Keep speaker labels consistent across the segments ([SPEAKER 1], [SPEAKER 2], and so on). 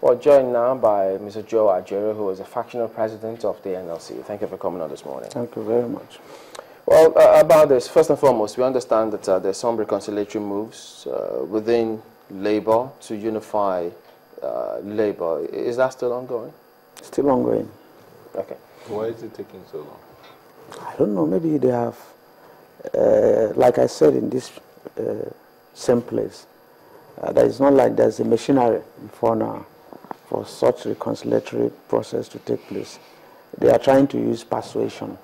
[SPEAKER 1] Well, joined now by Mr. Joe Ajero, who is a factional president of the NLC. Thank you for coming on this morning.
[SPEAKER 2] Thank you very much.
[SPEAKER 1] Well, about this, first and foremost, we understand that there's some reconciliatory moves within Labour to unify Labour. Is that still ongoing?
[SPEAKER 2] Still ongoing.
[SPEAKER 1] Okay.
[SPEAKER 3] Why is it taking so long?
[SPEAKER 2] I don't know. Maybe they have, like I said in this same place, that it's not like there's a machinery before now for such reconciliatory process to take place. They are trying to use persuasion,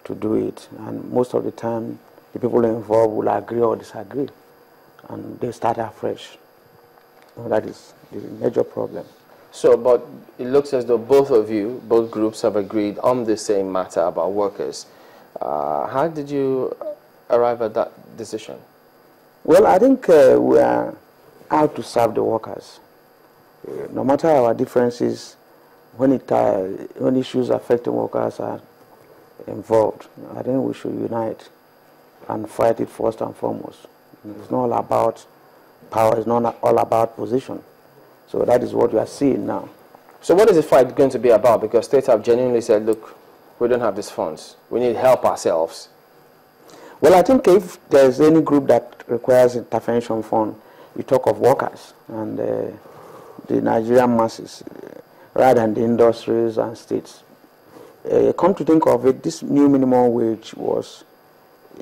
[SPEAKER 2] to do it. And most of the time, the people involved will agree or disagree, and they start afresh. That is the major problem.
[SPEAKER 1] So, but it looks as though both of you, both groups have agreed on the same matter about workers. How did you arrive at that decision?
[SPEAKER 2] Well, I think we are out to serve the workers. No matter our differences, when issues affecting workers are involved, I think we should unite and fight it first and foremost. It's not all about power, it's not all about position. So that is what we are seeing now.
[SPEAKER 1] So what is the fight going to be about? Because states have genuinely said, look, we don't have these funds. We need help ourselves.
[SPEAKER 2] Well, I think if there's any group that requires intervention fund, you talk of workers and the Nigerian masses, rather than the industries and states. Come to think of it, this new minimum wage was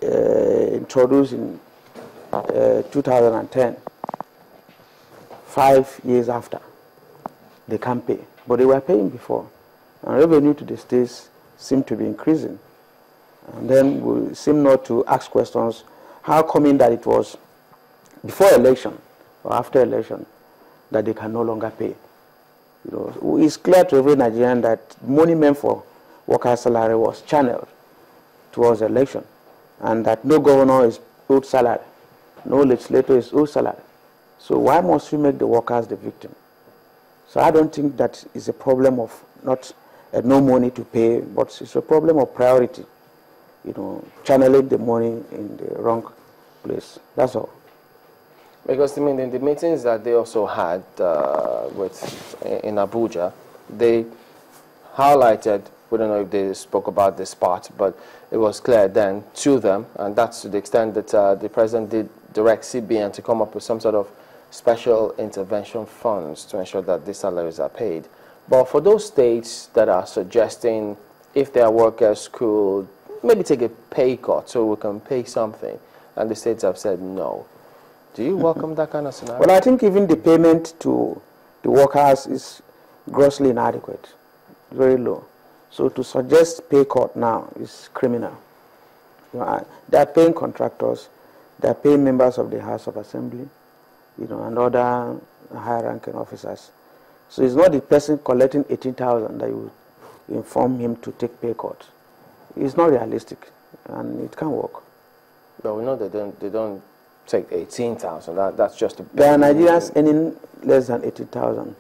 [SPEAKER 2] introduced in 2010, 5 years after. They can't pay, but they were paying before. And revenue to the states seemed to be increasing. And then we seem not to ask questions, how coming that it was before election or after election that they can no longer pay. It's clear to every Nigerian that money meant for workers' salary was channeled towards election, and that no governor is owed salary, no legislator is owed salary. So why must we make the workers the victim? So I don't think that is a problem of no money to pay, but it's a problem of priority. Channeling the money in the wrong place. That's all.
[SPEAKER 1] Because in the meetings that they also had in Abuja, they highlighted, we don't know if they spoke about this part, but it was clear then to them, and that's to the extent that the president did direct CBN to come up with some sort of special intervention funds to ensure that these salaries are paid. But for those states that are suggesting if their workers could maybe take a pay cut so we can pay something, and the states have said no. Do you welcome that kind of scenario?
[SPEAKER 2] Well, I think even the payment to the workers is grossly inadequate, very low. So to suggest pay cut now is criminal. They are paying contractors, they are paying members of the House of Assembly, and other high-ranking officers. So it's not the person collecting 18,000 that you inform him to take pay cut. It's not realistic, and it can't work.
[SPEAKER 1] But we know they don't take 18,000. That's just a...
[SPEAKER 2] There are Nigerians earning less than 18,000.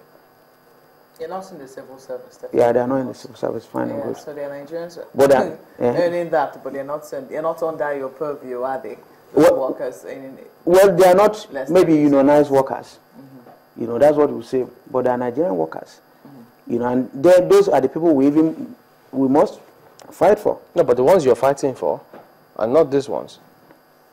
[SPEAKER 4] They're not in the civil service.
[SPEAKER 2] Yeah, they are not in the civil service. Fine and good.
[SPEAKER 4] So they are Nigerians
[SPEAKER 2] earning
[SPEAKER 4] that, but they're not under your purview, are they? Workers earning.
[SPEAKER 2] Well, they are not maybe unionized workers. That's what we say. But they are Nigerian workers. And those are the people we must fight for.
[SPEAKER 1] No, but the ones you're fighting for are not these ones.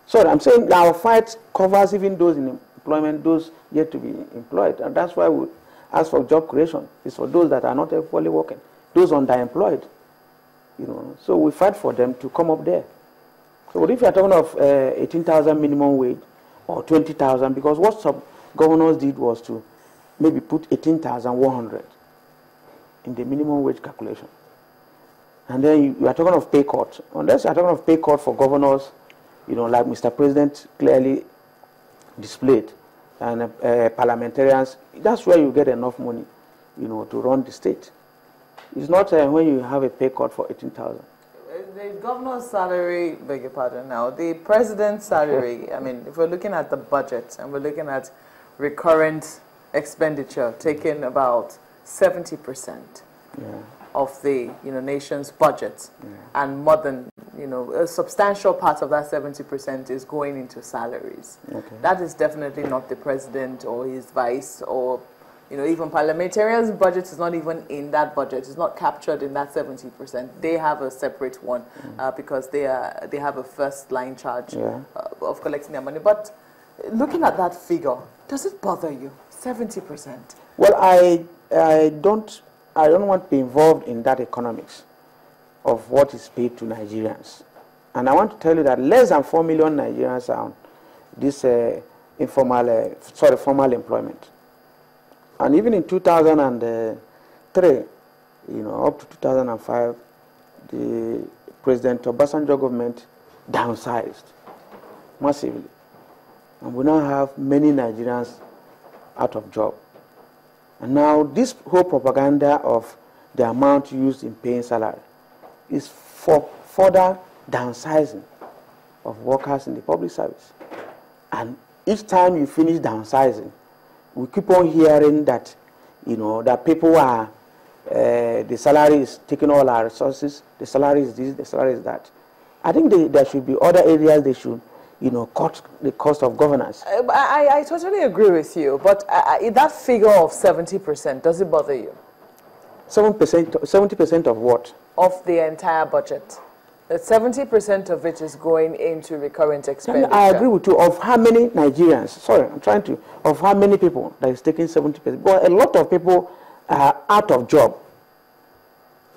[SPEAKER 2] So I'm saying our fight covers even those in employment, those yet to be employed. And that's why we ask for job creation. It's for those that are not fully working, those underemployed. So we fight for them to come up there. So if you're talking of 18,000 minimum wage or 20,000, because what some governors did was to maybe put 18,100 in the minimum wage calculation. And then you are talking of pay cut. Unless you are talking of pay cut for governors, like Mr. President clearly displayed, and parliamentarians, that's where you get enough money, to run the state. It's not when you have a pay cut for 18,000.
[SPEAKER 4] The governor's salary, beg your pardon now, the president's salary, if we're looking at the budget and we're looking at recurrent expenditure, taking about 70%. Yeah. Of the nation's budget, and more than a substantial part of that 70% is going into salaries. Okay. That is definitely not the president or his vice or You know, even parliamentarians' budget is not even in that budget. It's not captured in that 70%. They have a separate one because they have a first line charge of collecting their money. But looking at that figure, does it bother you? 70%.
[SPEAKER 2] Well, I don't want to be involved in that economics of what is paid to Nigerians. And I want to tell you that less than 4 million Nigerians are on this formal employment. And even in 2003, you know, up to 2005, the President Obasanjo government downsized massively. And we now have many Nigerians out of job. And now this whole propaganda of the amount used in paying salary is for further downsizing of workers in the public service. And each time you finish downsizing, we keep on hearing that, you know, that people are, the salary is taking all our resources, the salary is this, the salary is that. I think there should be other areas they should, you know, cut the cost of governance.
[SPEAKER 4] I totally agree with you, but that figure of 70%, does it bother you?
[SPEAKER 2] 70% of what?
[SPEAKER 4] Of the entire budget. That 70% of it is going into recurrent expenditure.
[SPEAKER 2] I agree with you. Of how many Nigerians, of how many people that is taking 70%? Well, a lot of people are out of job.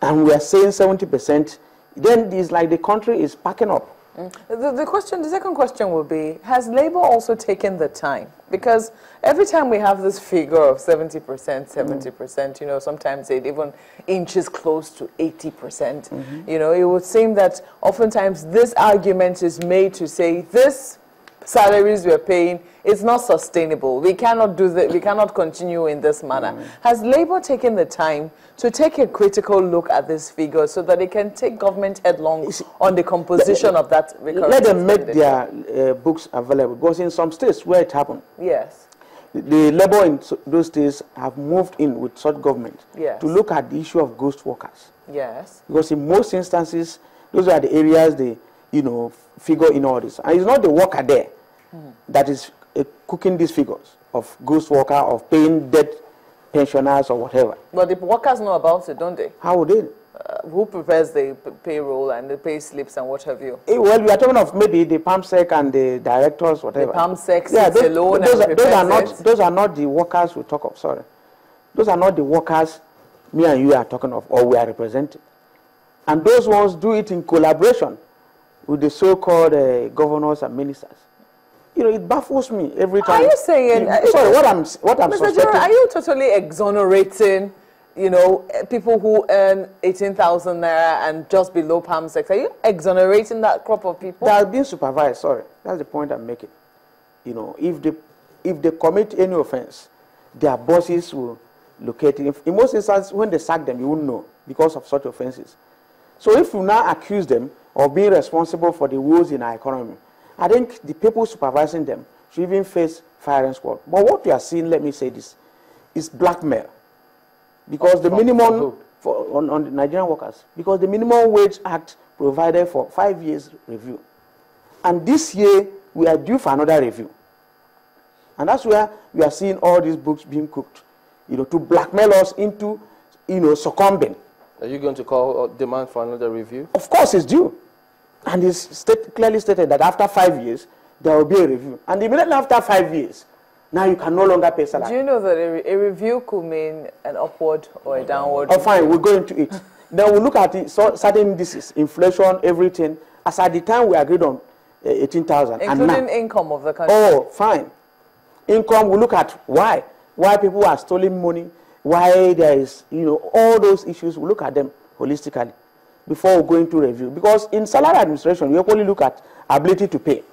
[SPEAKER 2] And we are saying 70%, then it's like the country is packing up.
[SPEAKER 4] The second question will be, has Labour also taken the time? Because every time we have this figure of 70%, 70%, you know, sometimes it even inches close to 80%. You know, it would seem that oftentimes this argument is made to say this salaries we're paying, it's not sustainable. We cannot do that. We cannot continue in this manner. Has Labour taken the time to take a critical look at this figure so that it can take government headlong on the composition of that recurrent
[SPEAKER 2] Let them make their books available. Because in some states where it happened,
[SPEAKER 4] yes,
[SPEAKER 2] the Labour in those states have moved in with such government to look at the issue of ghost workers.
[SPEAKER 4] Yes.
[SPEAKER 2] Because in most instances, those are the areas they, you know, figure in all this. And it's not the worker there that is cooking these figures of ghost worker, of paying debt pensioners or whatever.
[SPEAKER 4] But the workers know about it, don't they?
[SPEAKER 2] How would they?
[SPEAKER 4] Who prepares the payroll and the pay slips and what have you?
[SPEAKER 2] Well, we are talking of maybe the PAMSEC and the directors, whatever.
[SPEAKER 4] The PAMSEC sits alone
[SPEAKER 2] those are not the workers we talk of, sorry. Those are not the workers me and you are talking of or we are representing. And those ones do it in collaboration with the so-called governors and ministers. You know, it baffles me every time.
[SPEAKER 4] Are you saying...
[SPEAKER 2] sorry, what I'm
[SPEAKER 4] Mr.
[SPEAKER 2] suspecting...
[SPEAKER 4] General, are you totally exonerating, you know, people who earn 18,000 naira and just below PAMSEC? Are you exonerating that crop of people?
[SPEAKER 2] They are being supervised, sorry. That's the point I'm making. You know, if they commit any offense, their bosses will locate it. In most instances, when they sack them, you won't know because of such offenses. So if you now accuse them of being responsible for the woes in our economy, I think the people supervising them should even face firing squad. But what we are seeing, let me say this, is blackmail. Because the minimum, on the Nigerian workers, because the Minimum Wage Act provided for 5 years review. And this year, we are due for another review. And that's where we are seeing all these books being cooked, you know, to blackmail us into, you know, succumbing.
[SPEAKER 1] Are you going to call demand for another review?
[SPEAKER 2] Of course it's due. And it's clearly stated that after 5 years, there will be a review. And immediately after 5 years, now you can no longer pay salary.
[SPEAKER 4] Do you know that a review could mean an upward or a downward?
[SPEAKER 2] Oh, fine, we'll go into it. Then we'll look at it, so certain indices, inflation, everything. As at the time we agreed on 18,000.
[SPEAKER 4] Including income of the country.
[SPEAKER 2] Oh, fine. Income, we look at why people are stealing money, why there is, you know, all those issues, we look at them holistically before we go into review. Because in salary administration, you only look at ability to pay.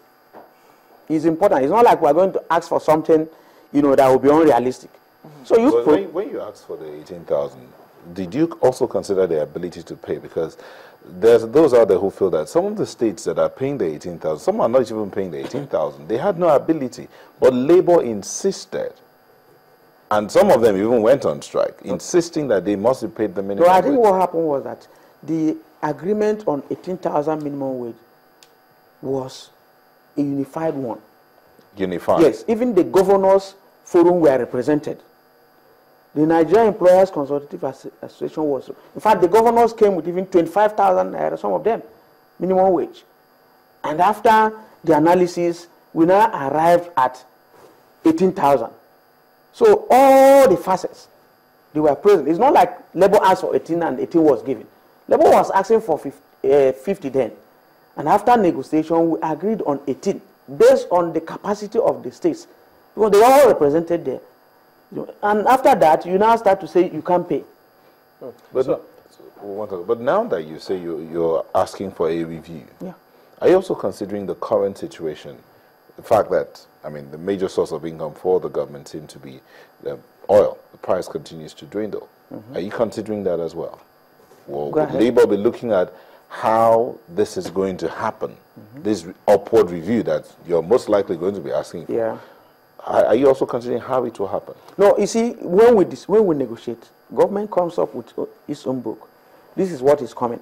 [SPEAKER 2] It's important. It's not like we're going to ask for something, you know, that will be unrealistic. So
[SPEAKER 3] when you asked for the 18,000, did you also consider the ability to pay? Because there's those out there who feel that some of the states that are paying the 18,000, some are not even paying the 18,000. They had no ability, but Labour insisted. And some of them even went on strike, insisting that they must be paid the minimum
[SPEAKER 2] wage. I think
[SPEAKER 3] wage.
[SPEAKER 2] what happened was that the agreement on 18,000 minimum wage was a unified one.
[SPEAKER 3] Unified?
[SPEAKER 2] Yes, even the governors' forum were represented. The Nigerian Employers Consultative Association was, in fact, the governors came with even 25,000 naira, some of them, minimum wage. And after the analysis, we now arrived at 18,000. So all the facets, they were present. It's not like Labour asked for 18 and 18 was given. Labour was asking for 50 then. And after negotiation, we agreed on 18 based on the capacity of the states. Because they were all represented there. And after that, you now start to say you can't pay.
[SPEAKER 3] But now that you say you're asking for a review,
[SPEAKER 2] yeah.
[SPEAKER 3] Are you also considering the current situation? The fact that, I mean, the major source of income for the government seems to be oil. The price continues to dwindle. Are you considering that as well? Well, would Labour be looking at how this is going to happen? This upward review that you're most likely going to be asking for.
[SPEAKER 2] Yeah.
[SPEAKER 3] Are you also considering how it will happen?
[SPEAKER 2] No, you see, when we negotiate, government comes up with its own book. This is what is coming.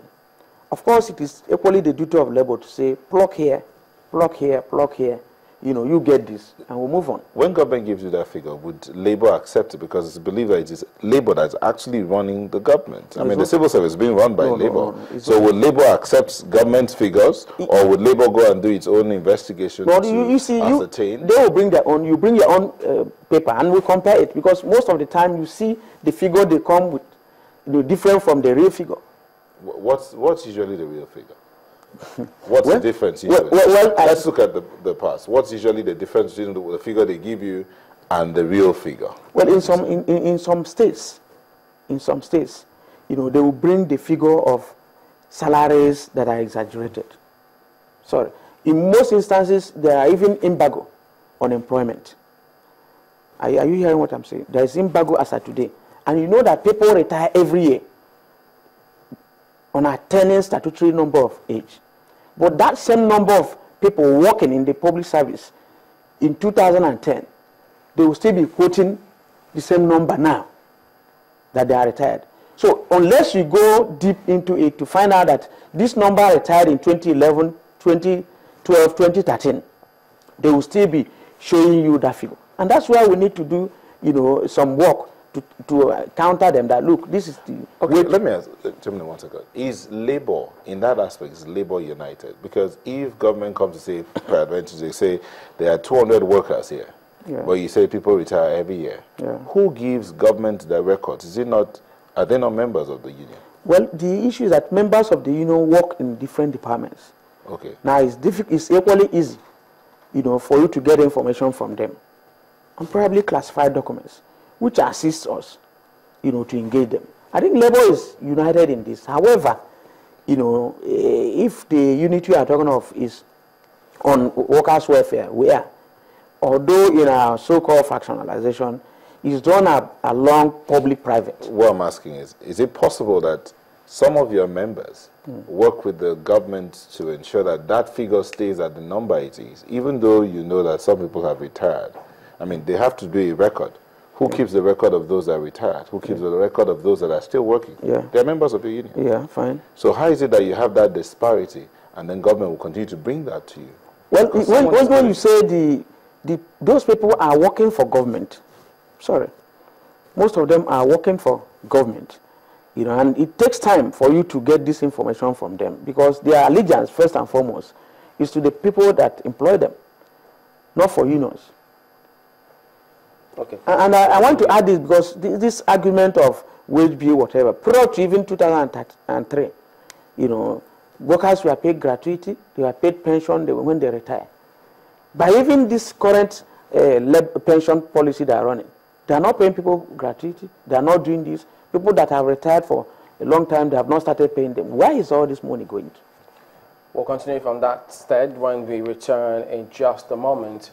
[SPEAKER 2] Of course, it is equally the duty of Labour to say, pluck here, pluck here, pluck here. You know, you get this, and we'll move on. When
[SPEAKER 3] government gives you that figure, would Labour accept it? Because it's believed that it is Labour that's actually running the government. I mean, the civil service is being run by Labour. So would Labour accept government figures, or would Labour go and do its own investigation to ascertain?
[SPEAKER 2] They will bring their own. You bring your own paper, and we compare it. Because most of the time, you see the figure they come with, different from the real figure.
[SPEAKER 3] What's usually the real figure? What's the difference usually? Let's look at the past. What's usually the difference between the figure they give you and the real figure?
[SPEAKER 2] Well, in some states, they will bring the figure of salaries that are exaggerated. Sorry. In most instances, there are even embargo on employment. Are you hearing what I'm saying? There is embargo as of today. And you know that people retire every year on attaining statutory number of age. But that same number of people working in the public service in 2010, they will still be quoting the same number now that they are retired. So unless you go deep into it to find out that this number retired in 2011, 2012, 2013, they will still be showing you that figure. And that's why we need to do, some work to counter them that, look, this is the...
[SPEAKER 3] Okay, let me ask, tell me 1 second. Is Labour, in that aspect, is Labour united? Because if government comes to say, per advantage, they say there are 200 workers here, but you say people retire every year. Who gives government the records? Is it not, are they not members of the union?
[SPEAKER 2] Well, the issue is that members of the union work in different departments.
[SPEAKER 3] Okay.
[SPEAKER 2] Now, it's equally easy, for you to get information from them. And probably classified documents, which assists us, to engage them. I think Labour is united in this. However, if the unity we are talking of is on workers' welfare, although in our so-called fractionalization, is done along public-private.
[SPEAKER 3] What I'm asking is it possible that some of your members work with the government to ensure that that figure stays at the number it is, even though you know that some people have retired? I mean, they have to do a record. Who keeps the record of those that are retired? Who keeps the record of those that are still working? They're members of the union.
[SPEAKER 2] Yeah, fine.
[SPEAKER 3] So how is it that you have that disparity and then government will continue to bring that to you?
[SPEAKER 2] Well, when you say those people are working for government, sorry, most of them are working for government, and it takes time for you to get this information from them because their allegiance, first and foremost, is to the people that employ them, not for unions.
[SPEAKER 1] Okay.
[SPEAKER 2] And I want to add this because this argument of wage bill, whatever, prior to even 2003, workers were paid gratuity, they were paid pension when they retire. By even this current pension policy they are running, they are not paying people gratuity, they are not doing this. People that have retired for a long time, they have not started paying them. Where is all this money going to?
[SPEAKER 1] We'll continue from that stead when we return in just a moment.